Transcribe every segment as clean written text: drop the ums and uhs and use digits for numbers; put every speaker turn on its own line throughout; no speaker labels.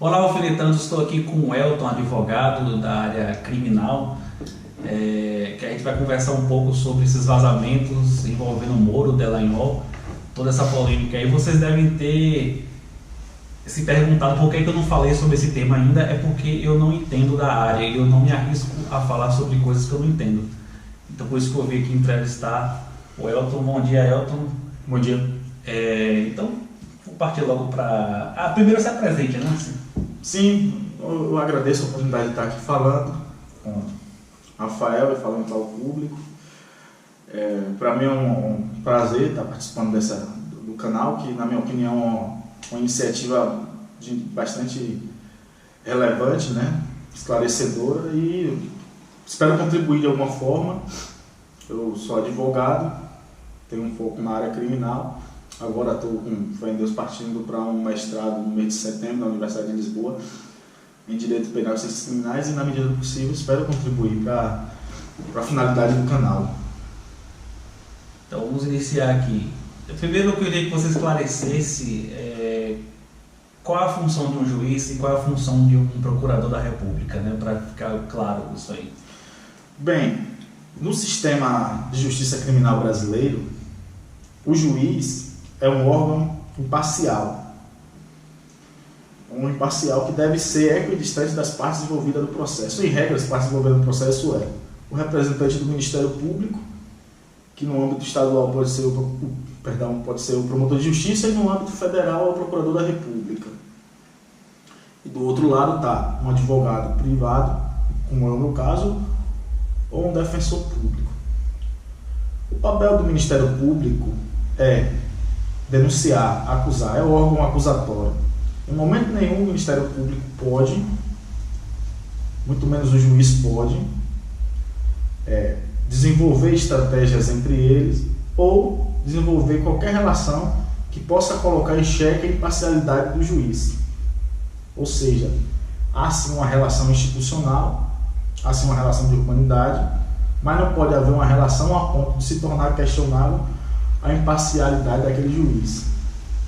Olá, alfinetando, estou aqui com o Elton, advogado da área criminal, que a gente vai conversar um pouco sobre esses vazamentos envolvendo o Moro, Dallagnol, toda essa polêmica aí. Vocês devem ter se perguntado por que eu não falei sobre esse tema ainda, é porque eu não entendo da área e eu não me arrisco a falar sobre coisas que eu não entendo. Então por isso que eu vim aqui entrevistar o Elton. Bom dia, Elton.
Bom dia.
Então, vou partir logo para... primeiro se apresente, né?
Sim, eu agradeço a oportunidade de estar aqui falando com o Rafael e falando para o público. Para mim é um prazer estar participando do canal, que na minha opinião é uma iniciativa bastante relevante, né? Esclarecedora, e espero contribuir de alguma forma. Eu sou advogado, tenho um foco na área criminal. Agora estou, com fé em Deus, partindo para um mestrado no mês de setembro na Universidade de Lisboa em Direito Penal e Ciências Criminais, e na medida do possível espero contribuir para a finalidade do canal.
Então vamos iniciar aqui. Primeiro eu queria que você esclarecesse qual a função de um juiz e qual a função de um procurador da República, né, para ficar claro isso aí.
Bem, no sistema de justiça criminal brasileiro, o juiz é um órgão imparcial. Um imparcial que deve ser equidistante das partes envolvidas no processo. Em regra, as partes envolvidas no processo é o representante do Ministério Público, que no âmbito estadual pode ser o promotor de justiça, e no âmbito federal é o procurador da República. E do outro lado está um advogado privado, como é o meu caso, ou um defensor público. O papel do Ministério Público é denunciar, acusar, é o órgão acusatório. Em momento nenhum o Ministério Público pode, muito menos o juiz pode, desenvolver estratégias entre eles ou desenvolver qualquer relação que possa colocar em xeque a imparcialidade do juiz. Ou seja, há sim uma relação institucional, há sim uma relação de humanidade, mas não pode haver uma relação a ponto de se tornar questionável a imparcialidade daquele juiz.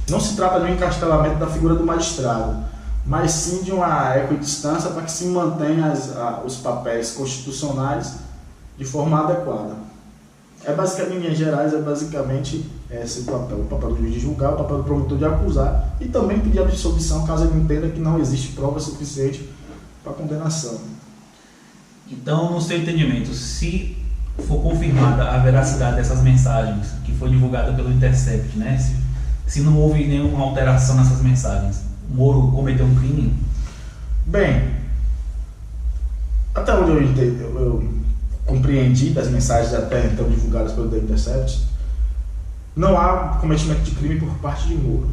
Não se trata de um encastelamento da figura do magistrado, mas sim de uma equidistância para que se mantenha os papéis constitucionais de forma adequada. Em linhas gerais, é basicamente esse o papel do juiz de julgar, o papel do promotor de acusar e também pedir absolvição caso ele entenda que não existe prova suficiente para condenação.
Então, no seu entendimento, se for confirmada a veracidade dessas mensagens que foi divulgada pelo Intercept, né? Se não houve nenhuma alteração nessas mensagens, o Moro cometeu um crime?
Bem, até onde eu compreendi das mensagens até então divulgadas pelo The Intercept, não há cometimento de crime por parte de Moro.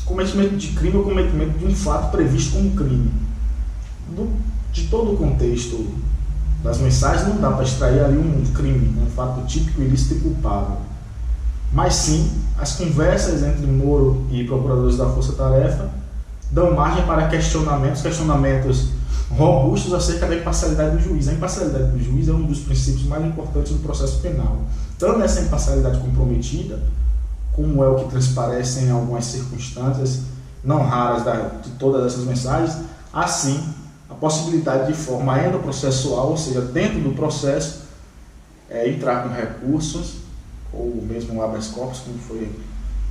Cometimento de crime é o cometimento de um fato previsto como crime. De todo o contexto das mensagens não dá para extrair ali um crime, um fato típico, ilícito e culpável. Mas sim, as conversas entre Moro e procuradores da Força Tarefa dão margem para questionamentos robustos acerca da imparcialidade do juiz. A imparcialidade do juiz é um dos princípios mais importantes do processo penal. Tanto essa imparcialidade comprometida, como é o que transparece em algumas circunstâncias não raras de todas essas mensagens, assim a possibilidade de forma endoprocessual, ou seja, dentro do processo, entrar com recursos, ou mesmo habeas corpus,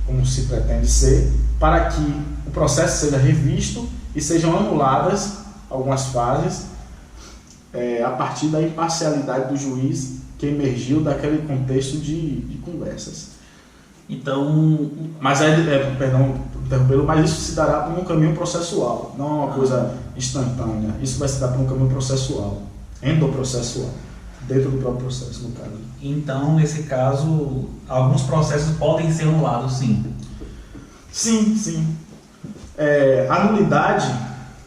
como se pretende ser, para que o processo seja revisto e sejam anuladas algumas fases a partir da imparcialidade do juiz que emergiu daquele contexto de conversas.
Então,
mas mas isso se dará por um caminho processual, não é uma coisa instantânea. Isso vai se dar por um caminho processual, endoprocessual, dentro do próprio processo, no caso.
Então, nesse caso, alguns processos podem ser anulados, sim?
Sim. A nulidade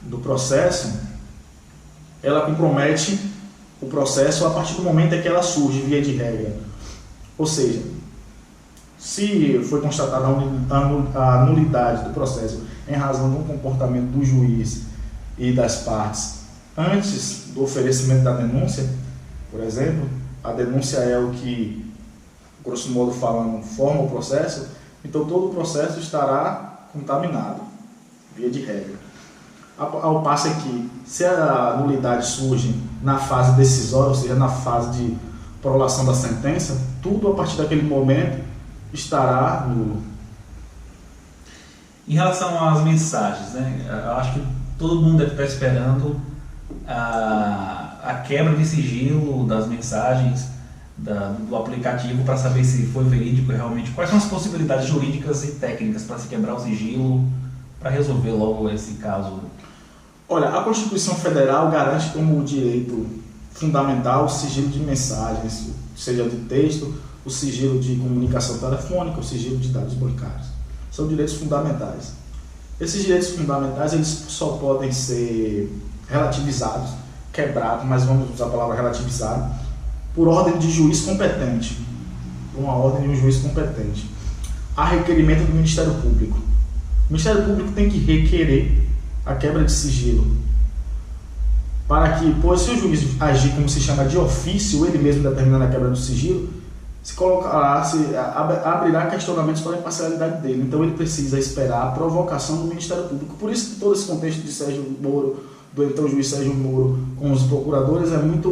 do processo, ela compromete o processo a partir do momento em que ela surge, via de regra. Ou seja, se foi constatada a nulidade do processo em razão do comportamento do juiz e das partes antes do oferecimento da denúncia, por exemplo, a denúncia é o que, grosso modo falando, forma o processo, então todo o processo estará contaminado, via de regra. Ao passo que, se a nulidade surge na fase decisória, ou seja, na fase de prolação da sentença, tudo a partir daquele momento estará nulo.
Em relação às mensagens, né? Eu acho que todo mundo deve estar esperando a quebra de sigilo das mensagens do aplicativo para saber se foi verídico realmente. Quais são as possibilidades jurídicas e técnicas para se quebrar o sigilo, para resolver logo esse caso?
Olha, a Constituição Federal garante como direito fundamental o sigilo de mensagens, seja de texto, o sigilo de comunicação telefônica, o sigilo de dados bancários. São direitos fundamentais. Esses direitos fundamentais eles só podem ser relativizados, quebrados, mas vamos usar a palavra relativizado, por ordem de juiz competente. Uma ordem de um juiz competente. A requerimento do Ministério Público. O Ministério Público tem que requerer a quebra de sigilo, para que, pois, se o juiz agir como se chama de ofício, ele mesmo determinando a quebra do sigilo, abrirá questionamentos para a imparcialidade dele. Então ele precisa esperar a provocação do Ministério Público. Por isso que todo esse contexto de Sérgio Moro, do então juiz Sérgio Moro, com os procuradores, é muito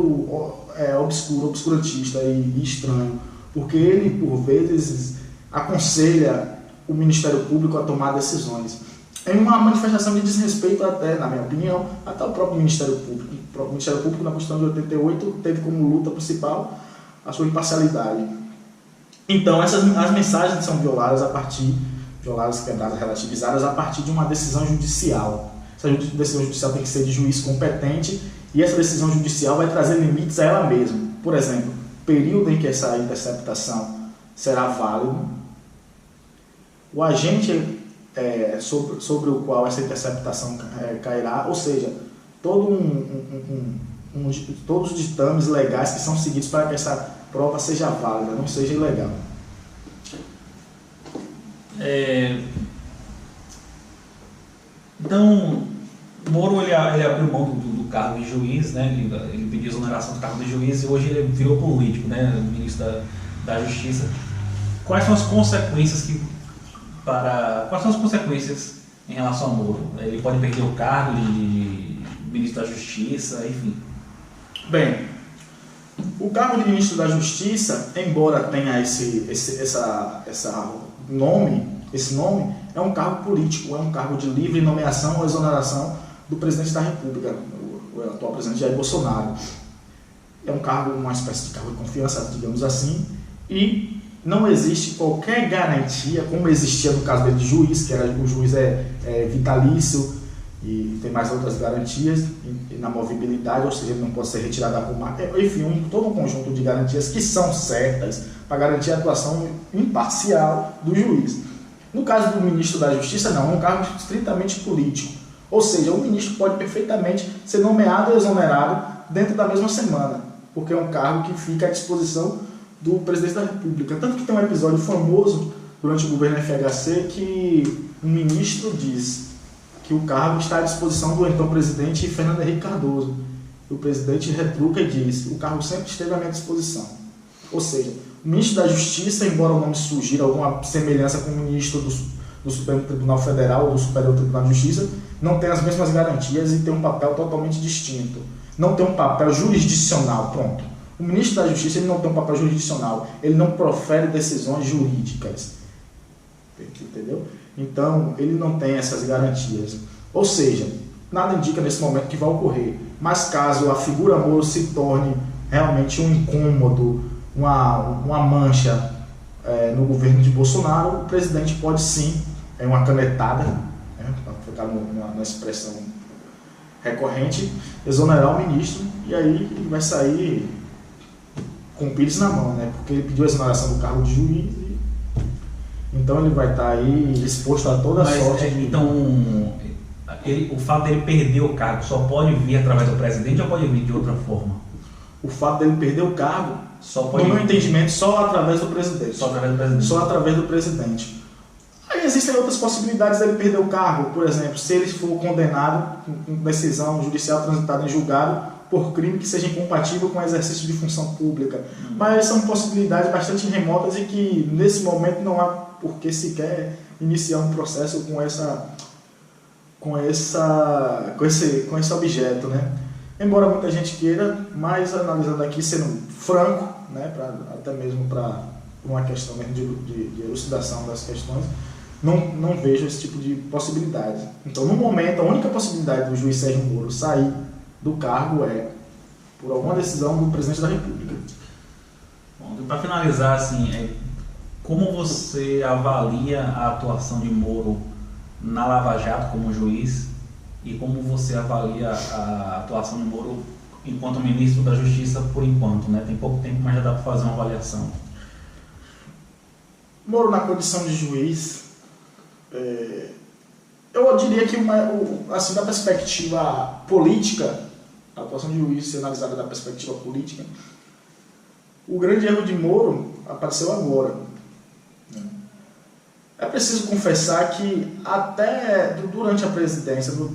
obscurantista e estranho, porque ele, por vezes, aconselha o Ministério Público a tomar decisões. É uma manifestação de desrespeito até, na minha opinião, até o próprio Ministério Público. O próprio Ministério Público, na Constituição de 88, teve como luta principal a sua imparcialidade. Então, as mensagens são violadas, quebradas, relativizadas a partir de uma decisão judicial. Essa decisão judicial tem que ser de juiz competente e essa decisão judicial vai trazer limites a ela mesma. Por exemplo, o período em que essa interceptação será válido, o agente sobre o qual essa interceptação cairá, ou seja, todos os ditames legais que são seguidos para que essa prova seja válida, não seja ilegal.
Então, Moro ele abriu mão do cargo de juiz, né? Ele pediu exoneração do cargo de juiz e hoje ele virou político, né? Ministro da Justiça. Quais são as consequências em relação ao Moro? Ele pode perder o cargo de ministro da Justiça, enfim.
Bem, o cargo de ministro da Justiça, embora tenha esse nome, é um cargo político, é um cargo de livre nomeação ou exoneração do presidente da República, o atual presidente Jair Bolsonaro. É um cargo, uma espécie de cargo de confiança, digamos assim, e não existe qualquer garantia, como existia no caso dele de juiz, que era, o juiz é vitalício e tem mais outras garantias na movibilidade, ou seja, ele não pode ser retirado da comarca, enfim, todo um conjunto de garantias que são certas para garantir a atuação imparcial do juiz. No caso do ministro da Justiça, não, é um cargo estritamente político, ou seja, o ministro pode perfeitamente ser nomeado ou exonerado dentro da mesma semana, porque é um cargo que fica à disposição do presidente da República. Tanto que tem um episódio famoso durante o governo FHC que um ministro diz que o cargo está à disposição do então presidente Fernando Henrique Cardoso. O presidente retruca e diz: o cargo sempre esteve à minha disposição. Ou seja, o ministro da Justiça, embora o nome sugira alguma semelhança com o ministro do Supremo Tribunal Federal ou do Superior Tribunal de Justiça, não tem as mesmas garantias e tem um papel totalmente distinto. Não tem um papel jurisdicional, pronto. O ministro da Justiça ele não tem um papel jurisdicional, ele não profere decisões jurídicas. Entendeu? Então, ele não tem essas garantias. Ou seja, nada indica nesse momento que vai ocorrer. Mas caso a figura Moro se torne realmente um incômodo, uma mancha no governo de Bolsonaro, o presidente pode sim, uma canetada, para ficar na expressão recorrente, exonerar o ministro, e aí ele vai sair com o pires na mão, né? Porque ele pediu a exoneração do cargo de juiz, então ele vai estar aí exposto a toda a sorte.
Então, o fato dele perder o cargo só pode vir através do presidente ou pode vir de outra forma?
O fato dele perder o cargo,
no
meu entendimento, só através do presidente.
Só através do presidente.
Só através do presidente. Aí existem outras possibilidades dele perder o cargo, por exemplo, se ele for condenado com decisão judicial transitada em julgado por crime que seja incompatível com o exercício de função pública. Mas são possibilidades bastante remotas e que nesse momento não há por que sequer iniciar um processo com com esse objeto, né? Embora muita gente queira, mas analisando aqui, sendo franco, né, até mesmo para uma questão mesmo de elucidação das questões, não vejo esse tipo de possibilidade. Então, no momento, a única possibilidade do juiz Sérgio Moro sair do cargo é por alguma decisão do presidente da República.
Bom, para finalizar, assim, como você avalia a atuação de Moro na Lava Jato como juiz e como você avalia a atuação de Moro enquanto ministro da Justiça por enquanto, né? Tem pouco tempo, mas já dá para fazer uma avaliação.
Moro na condição de juiz, eu diria que assim, da perspectiva política, a atuação de juiz ser analisada da perspectiva política, o grande erro de Moro apareceu agora. É preciso confessar que até durante a presidência, no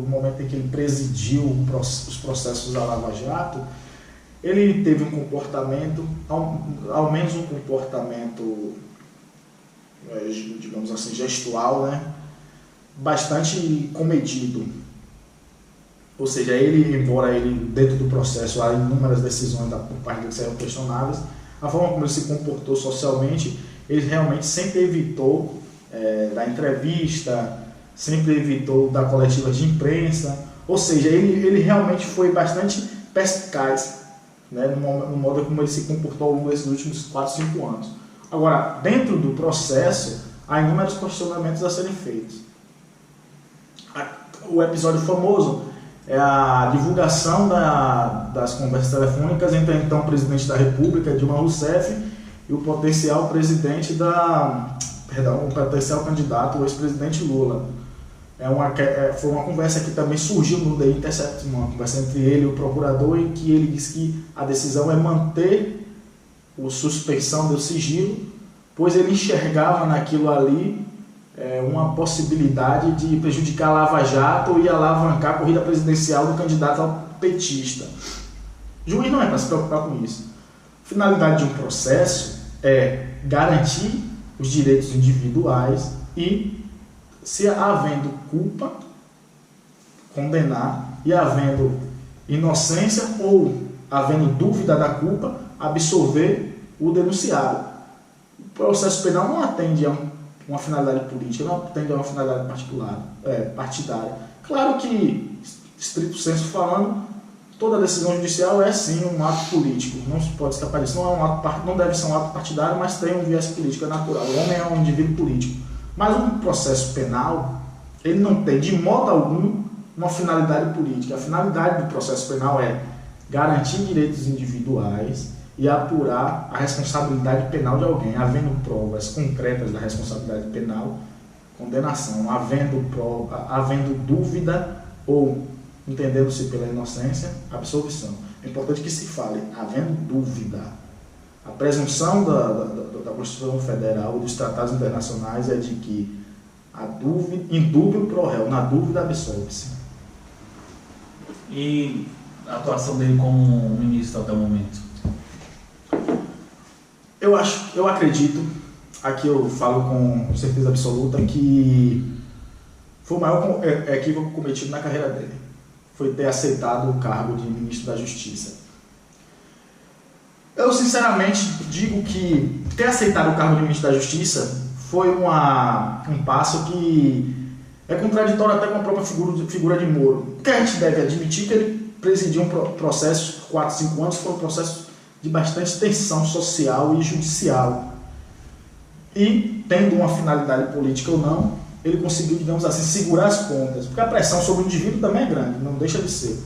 momento em que ele presidiu os processos da Lava Jato, ele teve um comportamento, ao menos um comportamento, digamos assim, gestual, né, bastante comedido. Ou seja, embora ele, dentro do processo, há inúmeras decisões por parte dele que saíram questionáveis, a forma como ele se comportou socialmente, ele realmente sempre evitou da entrevista, sempre evitou da coletiva de imprensa, ou seja, ele realmente foi bastante perspicaz, né, no modo como ele se comportou ao longo desses últimos 4, 5 anos. Agora, dentro do processo, há inúmeros questionamentos a serem feitos. O episódio famoso é a divulgação das conversas telefônicas entre o então presidente da República, Dilma Rousseff, e o potencial potencial candidato, o ex-presidente Lula. Foi uma conversa que também surgiu no The Intercept, uma conversa entre ele e o procurador, em que ele disse que a decisão é manter a suspensão do sigilo, pois ele enxergava naquilo ali uma possibilidade de prejudicar a Lava Jato e alavancar a corrida presidencial do candidato ao petista. O juiz não é para se preocupar com isso. A finalidade de um processo é garantir os direitos individuais e, se havendo culpa, condenar, e havendo inocência ou havendo dúvida da culpa, absolver o denunciado. O processo penal não atende a uma finalidade política, não atende a uma finalidade partidária. Claro que, estrito senso falando, toda decisão judicial é sim um ato político, não se pode escapar disso. Não deve ser um ato partidário, mas tem um viés político, é natural. O homem é um indivíduo político. Mas um processo penal, ele não tem de modo algum uma finalidade política. A finalidade do processo penal é garantir direitos individuais e apurar a responsabilidade penal de alguém. Havendo provas concretas da responsabilidade penal, condenação. Havendo dúvida ou entendendo-se pela inocência, absolvição. É importante que se fale, havendo dúvida. A presunção da Constituição Federal e dos tratados internacionais é de que a dúvida, indúbio pro réu, na dúvida absolve-se.
E a atuação dele como ministro até o momento?
Eu acredito, aqui eu falo com certeza absoluta, que foi o maior equívoco cometido na carreira dele. Foi ter aceitado o cargo de ministro da Justiça. Eu sinceramente digo que ter aceitado o cargo de ministro da Justiça foi um passo que é contraditório até com a própria figura de Moro. Porque a gente deve admitir que ele presidiu um processo por 4, 5 anos, foi um processo de bastante tensão social e judicial. E, tendo uma finalidade política ou não, ele conseguiu, digamos assim, segurar as pontas. Porque a pressão sobre o indivíduo também é grande, não deixa de ser.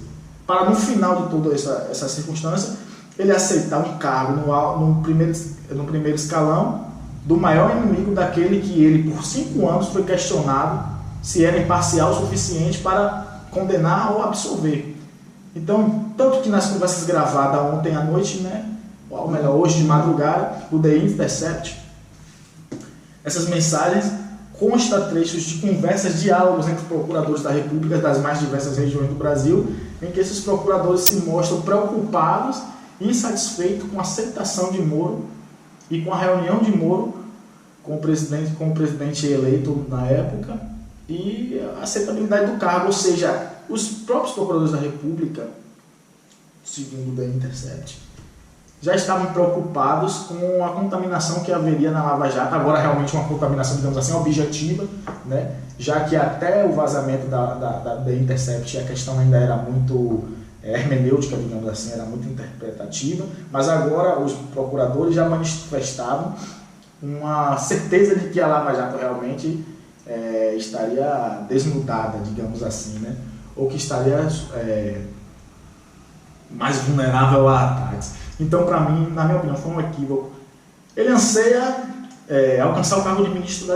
Para, no final de toda essa circunstância, ele aceitar um cargo no primeiro escalão do maior inimigo daquele que ele, por 5 anos, foi questionado se era imparcial o suficiente para condenar ou absolver. Então, tanto que nas conversas gravadas ontem à noite, né, ou melhor, hoje de madrugada, do The Intercept, essas mensagens consta trechos de conversas, diálogos entre procuradores da República das mais diversas regiões do Brasil, em que esses procuradores se mostram preocupados e insatisfeitos com a aceitação de Moro e com a reunião de Moro com o presidente eleito na época e a aceitabilidade do cargo, ou seja, os próprios procuradores da República, segundo o The Intercept, já estavam preocupados com a contaminação que haveria na Lava Jato, agora realmente uma contaminação, digamos assim, objetiva, né? Já que até o vazamento da The Intercept a questão ainda era muito hermenêutica, digamos assim, era muito interpretativa, mas agora os procuradores já manifestavam uma certeza de que a Lava Jato realmente estaria desnudada, digamos assim, né? Ou que estaria mais vulnerável a ataques. Então, para mim, na minha opinião, foi um equívoco. Ele anseia alcançar o cargo de ministro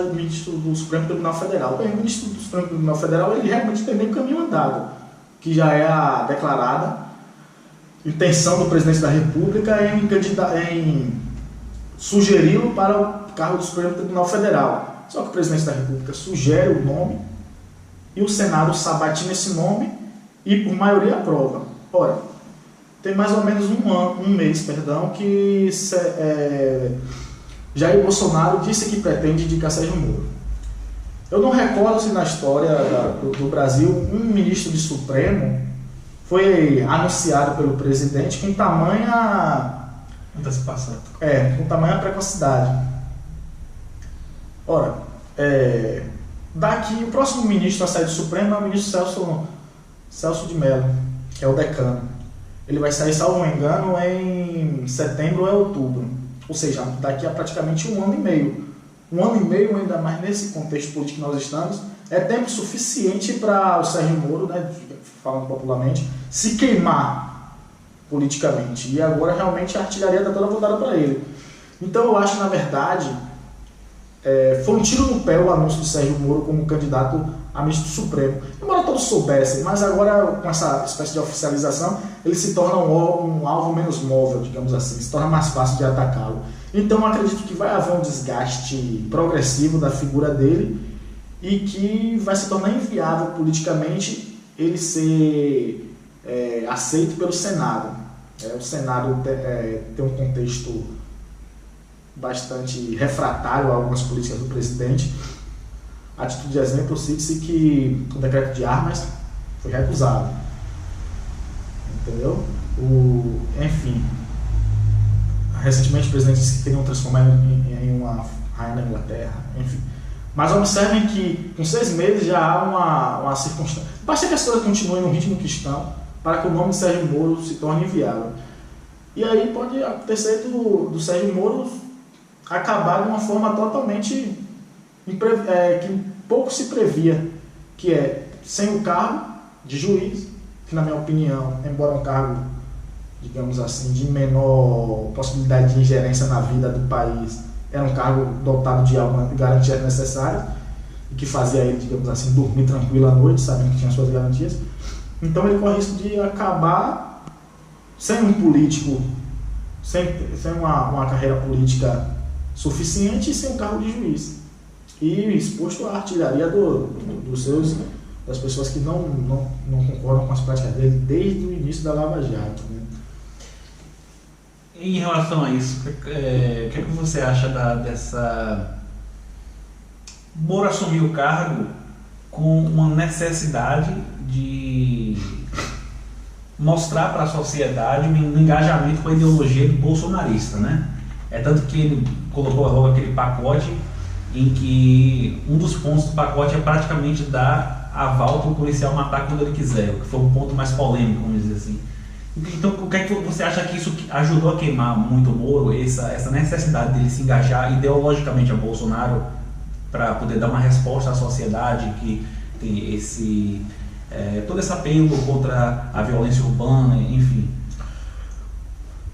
do Supremo Tribunal Federal. Bem, o ministro do Supremo Tribunal Federal, ele realmente tem meio caminho andado, que já é a declarada intenção do presidente da República em sugeri-lo para o cargo do Supremo Tribunal Federal. Só que o presidente da República sugere o nome e o Senado sabatina esse nome e, por maioria, aprova. Ora, tem mais ou menos um mês, que Jair Bolsonaro disse que pretende indicar Sérgio Moro. Eu não recordo se na história do Brasil um ministro de Supremo foi anunciado pelo presidente com tamanha
antecipação.
Com tamanha precocidade. Ora, daqui o próximo ministro a sair do Supremo é o ministro Celso de Mello, que é o decano. Ele vai sair, salvo engano, em setembro ou outubro. Ou seja, daqui a praticamente um ano e meio. Um ano e meio, ainda mais nesse contexto político que nós estamos, é tempo suficiente para o Sérgio Moro, né, falando popularmente, se queimar politicamente. E agora realmente a artilharia está toda voltada para ele. Então eu acho, na verdade, foi um tiro no pé o anúncio de Sérgio Moro como candidato a ministro do Supremo. Embora todos soubessem, mas agora com essa espécie de oficialização, ele se torna um alvo menos móvel, digamos assim, se torna mais fácil de atacá-lo. Então eu acredito que vai haver um desgaste progressivo da figura dele e que vai se tornar inviável politicamente ele ser aceito pelo Senado. O Senado tem um contexto bastante refratário a algumas políticas do presidente. A título de exemplo, cite-se que o decreto de armas foi recusado. Entendeu? Enfim, recentemente o presidente disse que queriam transformar em uma rainha da Inglaterra. Enfim. Mas observem que com 6 meses já há uma circunstância. Basta que as coisas continuem no ritmo que estão para que o nome de Sérgio Moro se torne inviável. E aí pode acontecer do Sérgio Moro acabar de uma forma totalmente que pouco se previa, que é sem o cargo de juiz, que na minha opinião, embora um cargo, digamos assim, de menor possibilidade de ingerência na vida do país, era um cargo dotado de algumas garantias necessárias e que fazia ele, digamos assim, dormir tranquilo à noite, sabendo que tinha suas garantias. Então ele corre risco de acabar sem um político, sem uma carreira política suficiente e sem um cargo de juiz. E exposto à artilharia das pessoas que não concordam com as práticas dele desde o início da Lava Jato. Né?
Em relação a isso, o que você acha dessa... Moro assumir o cargo com uma necessidade de mostrar para a sociedade um engajamento com a ideologia do bolsonarista, né? Tanto que ele colocou logo aquele pacote em que um dos pontos do pacote é praticamente dar aval para o policial matar quando ele quiser, o que foi o ponto mais polêmico, vamos dizer assim. Então, o que é que você acha que isso ajudou a queimar muito o Moro, essa necessidade dele se engajar ideologicamente a Bolsonaro para poder dar uma resposta à sociedade que tem todo esse apelo contra a violência urbana, enfim?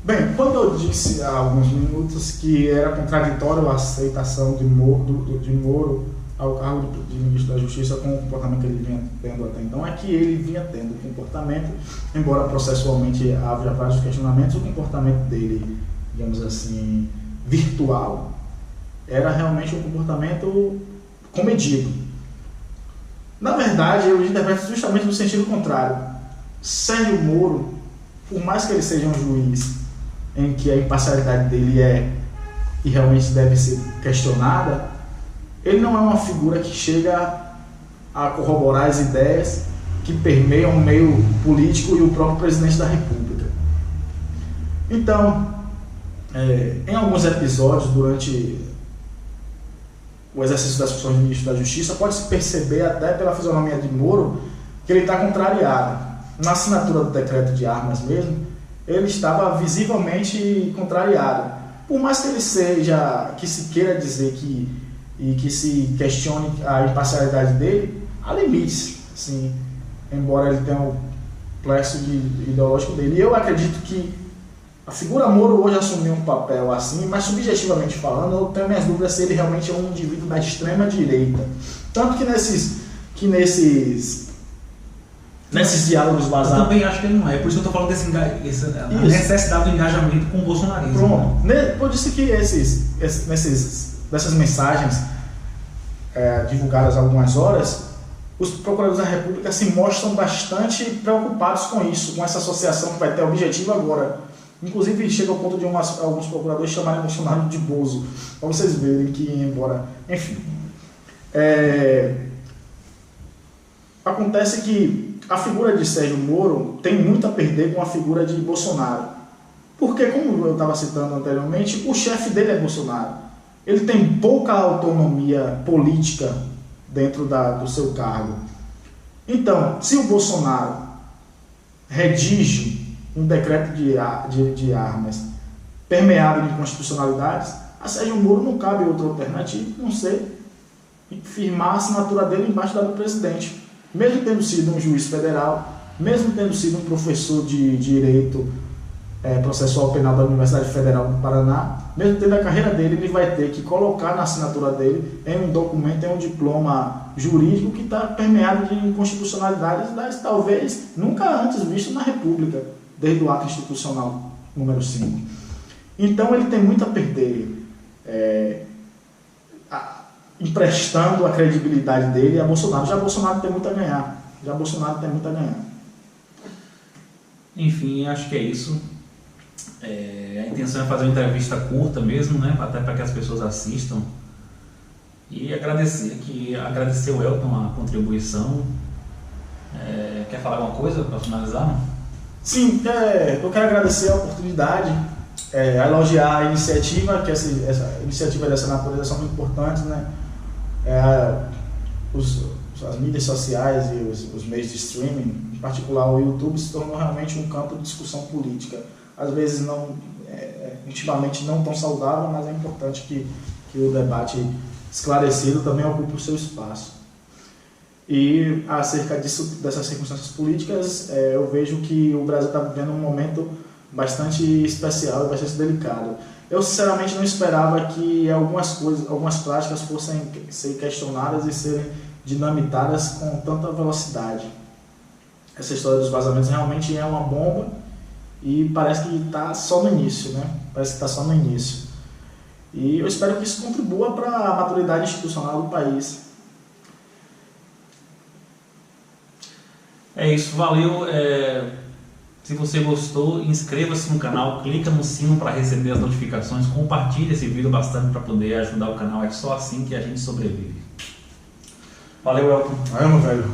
Bem, quando eu disse há alguns minutos que era contraditório a aceitação de Moro ao cargo de ministro da Justiça com o comportamento que ele vinha tendo até então, é que ele vinha tendo um comportamento, embora processualmente haja vários questionamentos, o comportamento dele, digamos assim, virtual, era realmente um comportamento comedido. Na verdade, eu interpreto justamente no sentido contrário. Sérgio Moro, por mais que ele seja um juiz em que a imparcialidade dele e realmente deve ser questionada, ele não é uma figura que chega a corroborar as ideias que permeiam o meio político e o próprio presidente da República. Então, em alguns episódios, durante o exercício das funções de ministro da Justiça, pode-se perceber até pela fisionomia de Moro que ele está contrariado. Na assinatura do decreto de armas mesmo, ele estava visivelmente contrariado. Por mais que ele seja, que se queira dizer e que se questione a imparcialidade dele, há limites, assim, embora ele tenha o plexo ideológico dele. E eu acredito que a figura Moro hoje assumiu um papel assim, mas subjetivamente falando, eu tenho minhas dúvidas se ele realmente é um indivíduo da extrema direita. Tanto que nesses diálogos vazados...
Eu também acho que ele não é, por isso que eu estou falando dessa necessidade do engajamento com o bolsonarismo.
Pronto, por isso que dessas mensagens divulgadas há algumas horas, os procuradores da República se mostram bastante preocupados com isso, com essa associação que vai ter objetivo agora. Inclusive chega ao ponto de alguns procuradores chamarem Bolsonaro de Bozo, para vocês verem que, embora... Enfim. Acontece que a figura de Sérgio Moro tem muito a perder com a figura de Bolsonaro. Porque, como eu estava citando anteriormente, o chefe dele é Bolsonaro. Ele tem pouca autonomia política dentro do seu cargo. Então, se o Bolsonaro redige um decreto de armas permeado de inconstitucionalidades, a Sérgio Moro não cabe outra alternativa, não ser firmar a assinatura dele embaixo da do presidente. Mesmo tendo sido um juiz federal, mesmo tendo sido um professor de Direito Processual Penal da Universidade Federal do Paraná, mesmo tendo a carreira dele, ele vai ter que colocar na assinatura dele em um documento, em um diploma jurídico que está permeado de inconstitucionalidades, mas talvez nunca antes visto na República, desde o ato institucional número 5. Então ele tem muito a perder, emprestando a credibilidade dele a Bolsonaro. Já Bolsonaro tem muito a ganhar.
Enfim, acho que é isso. A intenção é fazer uma entrevista curta mesmo, né? Até para que as pessoas assistam. E agradecer o Elton a contribuição. Quer falar alguma coisa para finalizar? Não?
Sim, eu quero agradecer a oportunidade, elogiar a iniciativa, que essa iniciativa dessa natureza são muito importantes, né? As mídias sociais e os meios de streaming, em particular o YouTube, se tornou realmente um campo de discussão política. Às vezes intimamente não tão saudável, mas é importante que o debate esclarecido também ocupe o seu espaço. E acerca dessas circunstâncias políticas, eu vejo que o Brasil está vivendo um momento bastante especial e bastante delicado. Eu sinceramente não esperava que algumas práticas fossem ser questionadas e serem dinamitadas com tanta velocidade. Essa história dos vazamentos realmente é uma bomba e parece que está só no início, né? E eu espero que isso contribua para a maturidade institucional do país.
É isso, valeu. Se você gostou, inscreva-se no canal, clica no sino para receber as notificações, compartilhe esse vídeo bastante para poder ajudar o canal, é só assim que a gente sobrevive. Valeu, Elton.
Valeu, meu velho.